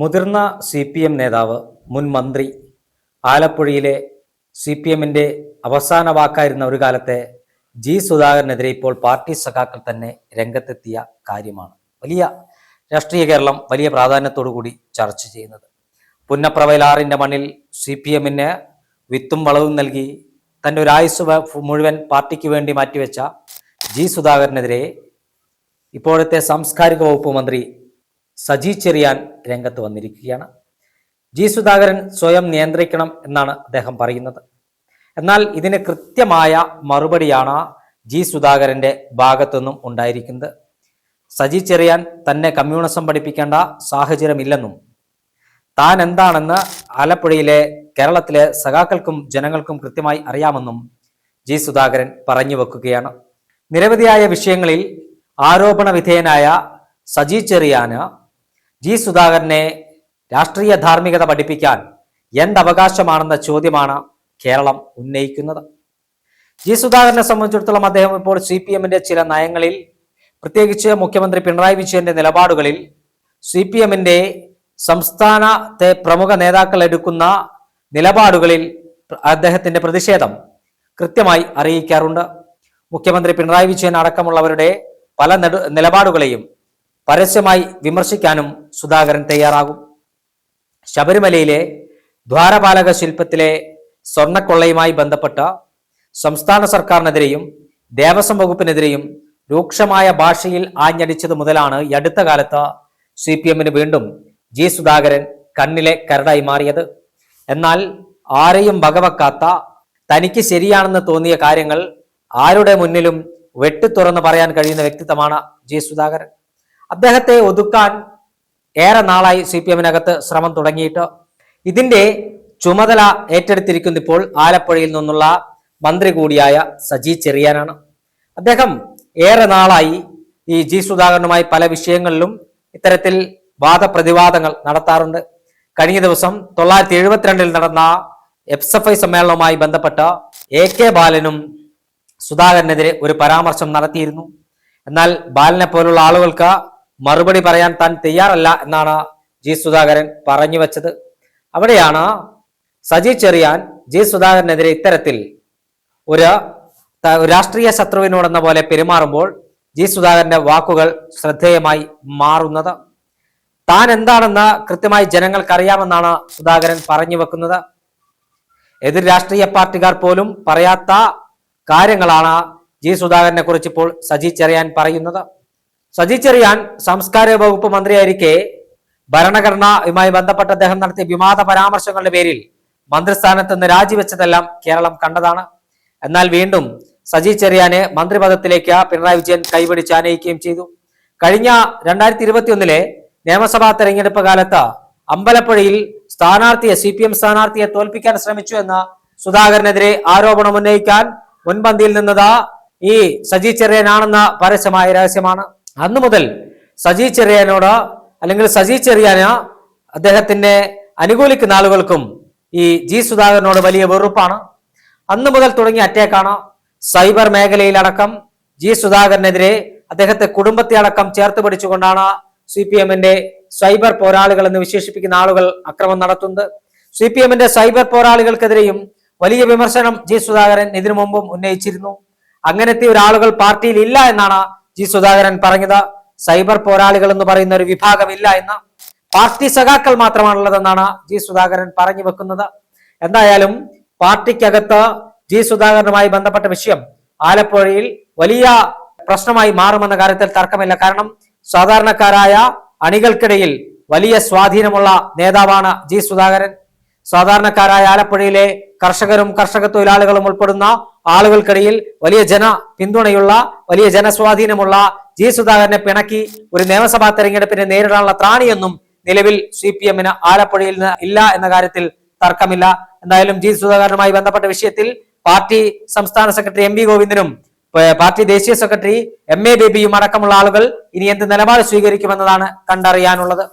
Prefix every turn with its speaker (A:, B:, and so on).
A: മുതിർന്ന CPM നേതാവ്, മുൻ മന്ത്രി, ആലപ്പുഴയിലെ CPMന്റെ അവസാന വാക്കായിരുന്ന ഒരു കാലത്തെ ജി സുധാകരനെതിരെ ഇപ്പോൾ പാർട്ടി സഖാക്കൾ തന്നെ രംഗത്തെത്തിയ കാര്യമാണ് വലിയ രാഷ്ട്രീയ കേരളം വലിയ പ്രാധാന്യത്തോടുകൂടി ചർച്ച ചെയ്യുന്നത്. പുന്നപ്രവയലാറിന്റെ മണ്ണിൽ CPMന് വിത്തും വളവും നൽകി തൻ്റെ ഒരു ആയുസ് മുഴുവൻ പാർട്ടിക്ക് വേണ്ടി മാറ്റിവെച്ച ജി സുധാകരനെതിരെ ഇപ്പോഴത്തെ സാംസ്കാരിക വകുപ്പ് മന്ത്രി സജി ചെറിയാൻ രംഗത്ത് വന്നിരിക്കുകയാണ്. ജി സുധാകരൻ സ്വയം നിയന്ത്രിക്കണം എന്നാണ് അദ്ദേഹം പറയുന്നത്. എന്നാൽ ഇതിന് കൃത്യമായ മറുപടിയാണ് ജി സുധാകരന്റെ ഭാഗത്തുനിന്നും ഉണ്ടായിരിക്കുന്നത്. സജി ചെറിയാൻ തന്നെ കമ്മ്യൂണിസം പഠിപ്പിക്കേണ്ട സാഹചര്യമില്ലെന്നും താൻ എന്താണെന്ന് ആലപ്പുഴയിലെ കേരളത്തിലെ സഖാക്കൾക്കും ജനങ്ങൾക്കും കൃത്യമായി അറിയാമെന്നും ജി സുധാകരൻ പറഞ്ഞു വെക്കുകയാണ്. നിരവധിയായ വിഷയങ്ങളിൽ ആരോപണ വിധേയനായ സജി ചെറിയാന് ജി സുധാകരനെ രാഷ്ട്രീയ ധാർമ്മികത പഠിപ്പിക്കാൻ എന്തവകാശമാണെന്ന ചോദ്യമാണ് കേരളം ഉന്നയിക്കുന്നത്. ജി സുധാകരനെ സംബന്ധിച്ചിടത്തോളം അദ്ദേഹം ഇപ്പോൾ CPMന്റെ ചില നയങ്ങളിൽ, പ്രത്യേകിച്ച് മുഖ്യമന്ത്രി പിണറായി വിജയന്റെ നിലപാടുകളിൽ CPMന്റെ സംസ്ഥാനത്തെ പ്രമുഖ നേതാക്കൾ എടുക്കുന്ന നിലപാടുകളിൽ അദ്ദേഹത്തിന്റെ പ്രതിഷേധം കൃത്യമായി അറിയിക്കാറുണ്ട്. മുഖ്യമന്ത്രി പിണറായി വിജയൻ അടക്കമുള്ളവരുടെ പല നിലപാടുകളെയും പരസ്യമായി വിമർശിക്കാനും സുധാകരൻ തയ്യാറാകും. ശബരിമലയിലെ ദ്വാരപാലക ശില്പത്തിലെ സ്വർണ്ണക്കൊള്ളയുമായി ബന്ധപ്പെട്ട സംസ്ഥാന സർക്കാരിനെതിരെയും ദേവസ്വം വകുപ്പിനെതിരെയും രൂക്ഷമായ ഭാഷയിൽ ആഞ്ഞടിച്ചത് മുതലാണ് ഈ അടുത്ത കാലത്ത് CPMന് വീണ്ടും ജി സുധാകരൻ കണ്ണിലെ കരടായി മാറിയത്. എന്നാൽ ആരെയും വകവെക്കാത്ത, തനിക്ക് ശരിയാണെന്ന് തോന്നിയ കാര്യങ്ങൾ ആരുടെ മുന്നിലും വെട്ടിത്തുറന്ന് പറയാൻ കഴിയുന്ന വ്യക്തിത്വമാണ് ജി സുധാകരൻ. അദ്ദേഹത്തെ ഒതുക്കാൻ ഏറെ നാളായി CPMനകത്ത് ശ്രമം തുടങ്ങിയിട്ട് ഇതിന്റെ ചുമതല ഏറ്റെടുത്തിരിക്കുന്ന ഇപ്പോൾ ആലപ്പുഴയിൽ നിന്നുള്ള മന്ത്രി കൂടിയായ സജി ചെറിയാനാണ്. അദ്ദേഹം ഏറെ നാളായി ഈ ജി സുധാകരനുമായി പല വിഷയങ്ങളിലും ഇത്തരത്തിൽ വാദപ്രതിവാദങ്ങൾ നടത്താറുണ്ട്. കഴിഞ്ഞ ദിവസം 1972 നടന്ന SFI സമ്മേളനവുമായി ബന്ധപ്പെട്ട AK ബാലനും സുധാകരനെതിരെ ഒരു പരാമർശം നടത്തിയിരുന്നു. എന്നാൽ ബാലനെ പോലുള്ള ആളുകൾക്ക് മറുപടി പറയാൻ താൻ തയ്യാറല്ല എന്നാണ് ജി സുധാകരൻ പറഞ്ഞു വെച്ചത്. അവിടെയാണ് സജി ചെറിയാൻ ജി സുധാകരനെതിരെ ഇത്തരത്തിൽ ഒരു രാഷ്ട്രീയ ശത്രുവിനോടെന്ന പോലെ പെരുമാറുമ്പോൾ ജി സുധാകരന്റെ വാക്കുകൾ ശ്രദ്ധേയമായി മാറുന്നത്. താൻ എന്താണെന്ന് കൃത്യമായി ജനങ്ങൾക്ക് അറിയാമെന്നാണ് സുധാകരൻ പറഞ്ഞു വെക്കുന്നത്. എതിർ രാഷ്ട്രീയ പാർട്ടിക്കാർ പോലും പറയാത്ത കാര്യങ്ങളാണ് ജി സുധാകരനെ കുറിച്ച് ഇപ്പോൾ സജി ചെറിയാൻ പറയുന്നത്. സജി ചെറിയാൻ സാംസ്കാരിക വകുപ്പ് മന്ത്രിയായിരിക്കെ ഭരണഘടനയുമായി ബന്ധപ്പെട്ട് അദ്ദേഹം നടത്തിയ വിവാദ പരാമർശങ്ങളുടെ പേരിൽ മന്ത്രിസ്ഥാനത്ത് നിന്ന് രാജിവെച്ചതെല്ലാം കേരളം കണ്ടതാണ്. എന്നാൽ വീണ്ടും സജി ചെറിയാനെ മന്ത്രിപദത്തിലേക്ക് പിണറായി വിജയൻ കൈപിടിച്ച് ആനയിക്കുകയും ചെയ്തു. കഴിഞ്ഞ 2021 നിയമസഭാ തെരഞ്ഞെടുപ്പ് കാലത്ത് അമ്പലപ്പുഴയിൽ CPM സ്ഥാനാർത്ഥിയെ തോൽപ്പിക്കാൻ ശ്രമിച്ചു എന്ന സുധാകരനെതിരെ ആരോപണം ഉന്നയിക്കാൻ മുൻപന്തിയിൽ നിന്നത് ഈ സജി ചെറിയാനാണെന്ന പരസ്യമായ രഹസ്യമാണ്. അന്നു മുതൽ സജി ചെറിയാനോട്, അല്ലെങ്കിൽ സജി ചെറിയാന് അദ്ദേഹത്തിനെ അനുകൂലിക്കുന്ന ആളുകൾക്കും ഈ ജി സുധാകരനോട് വലിയ വെറുപ്പാണ്. അന്നു മുതൽ തുടങ്ങിയ അറ്റാക്കാണ്. സൈബർ മേഖലയിലടക്കം ജി സുധാകരനെതിരെ അദ്ദേഹത്തെ കുടുംബത്തെ അടക്കം ചേർത്ത് പിടിച്ചുകൊണ്ടാണ് CPMന്റെ സൈബർ പോരാളികൾ എന്ന് വിശേഷിപ്പിക്കുന്ന ആളുകൾ അക്രമം നടത്തുന്നത്. CPMന്റെ സൈബർ പോരാളികൾക്കെതിരെയും വലിയ വിമർശനം ജി സുധാകരൻ ഇതിനു മുമ്പും ഉന്നയിച്ചിരുന്നു. അങ്ങനത്തെ ഒരാളുകൾ പാർട്ടിയിൽ ഇല്ല എന്നാണ് ജി സുധാകരൻ പറഞ്ഞത്. സൈബർ പോരാളികൾ എന്ന് പറയുന്ന ഒരു വിഭാഗം ഇല്ല എന്ന്, പാർട്ടി സഖാക്കൾ മാത്രമാണുള്ളതെന്നാണ് ജി സുധാകരൻ പറഞ്ഞു വെക്കുന്നത്. എന്തായാലും പാർട്ടിക്കകത്ത് ജി സുധാകരനുമായി ബന്ധപ്പെട്ട വിഷയം ആലപ്പുഴയിൽ വലിയ പ്രശ്നമായി മാറുമെന്ന കാര്യത്തിൽ തർക്കമില്ല. കാരണം സാധാരണക്കാരായ അണികൾക്കിടയിൽ വലിയ സ്വാധീനമുള്ള നേതാവാണ് ജി സുധാകരൻ. സാധാരണക്കാരായ ആലപ്പുഴയിലെ കർഷകരും കർഷക തൊഴിലാളികളും ഉൾപ്പെടുന്ന ആളുകൾക്കിടയിൽ വലിയ പിന്തുണയുള്ള വലിയ ജനസ്വാധീനമുള്ള ജി സുധാകരനെ പിണക്കി ഒരു നിയമസഭാ തെരഞ്ഞെടുപ്പിനെ നേരിടാനുള്ള ത്രാണിയൊന്നും നിലവിൽ CPMന് ആലപ്പുഴയിൽ ഇല്ല എന്ന കാര്യത്തിൽ തർക്കമില്ല. എന്തായാലും ജി സുധാകരനുമായി ബന്ധപ്പെട്ട വിഷയത്തിൽ പാർട്ടി സംസ്ഥാന സെക്രട്ടറി MV ഗോവിന്ദനും പാർട്ടി ദേശീയ സെക്രട്ടറി MA ബേബിയും അടക്കമുള്ള ആളുകൾ ഇനി എന്ത് നിലപാട് സ്വീകരിക്കുമെന്നതാണ് കണ്ടറിയാനുള്ളത്.